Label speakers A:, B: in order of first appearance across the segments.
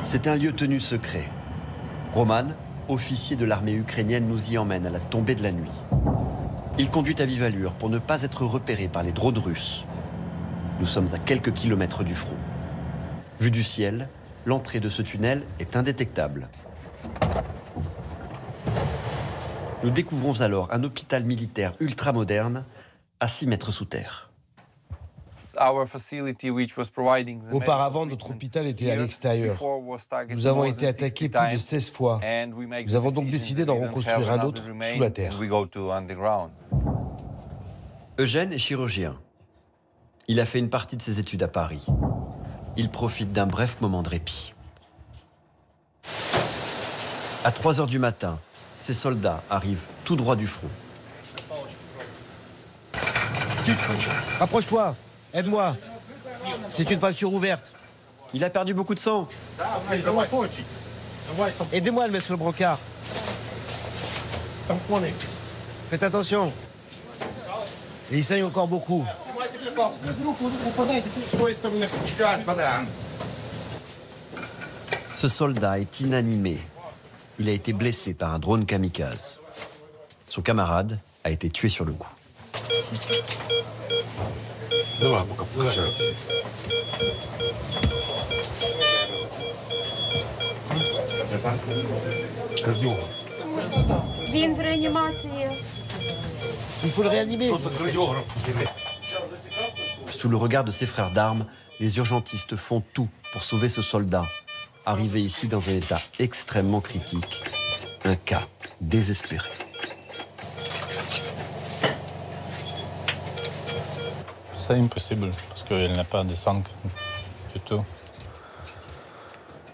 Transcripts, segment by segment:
A: C'est un lieu tenu secret. Roman, officier de l'armée ukrainienne, nous y emmène à la tombée de la nuit. Il conduit à vive allure pour ne pas être repéré par les drones russes. Nous sommes à quelques kilomètres du front. Vu du ciel, l'entrée de ce tunnel est indétectable. Nous découvrons alors un hôpital militaire ultramoderne à 6 mètres sous terre.
B: Auparavant, notre hôpital était à l'extérieur. Nous avons été attaqués plus de 16 fois. Nous avons donc décidé d'en reconstruire un autre sous la terre.
A: Eugène est chirurgien. Il a fait une partie de ses études à Paris. Il profite d'un bref moment de répit. À 3 h du matin, ces soldats arrivent tout droit du front.
B: Rapproche-toi, aide-moi. C'est une fracture ouverte.
A: Il a perdu beaucoup de sang.
B: Aidez-moi à le mettre sur le brancard. Faites attention. Et il saigne encore beaucoup.
A: Ce soldat est inanimé. Il a été blessé par un drone kamikaze. Son camarade a été tué sur le coup.
B: Il faut le réanimer.
A: Sous le regard de ses frères d'armes, les urgentistes font tout pour sauver ce soldat, arrivé ici dans un état extrêmement critique. Un cas désespéré.
C: C'est impossible, parce qu'elle n'a pas de sang du tout.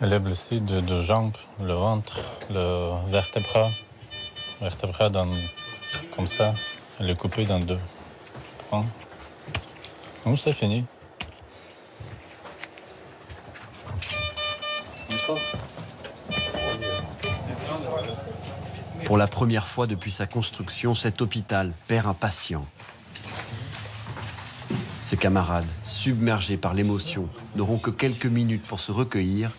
C: Elle est blessée de jambes, le ventre, le vertèbre comme ça. Elle est coupée dans 2 points. Donc c'est fini.
A: Pour la première fois depuis sa construction, cet hôpital perd un patient. Ses camarades, submergés par l'émotion, n'auront que quelques minutes pour se recueillir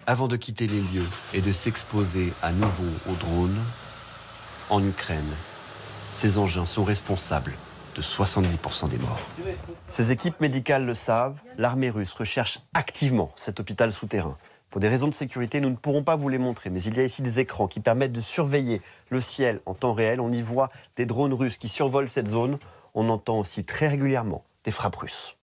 A: avant de quitter les lieux et de s'exposer à nouveau aux drones. En Ukraine, ces engins sont responsables de 70% des morts. Ces équipes médicales le savent, l'armée russe recherche activement cet hôpital souterrain. Pour des raisons de sécurité, nous ne pourrons pas vous les montrer, mais il y a ici des écrans qui permettent de surveiller le ciel en temps réel. On y voit des drones russes qui survolent cette zone. On entend aussi très régulièrement des frappes russes.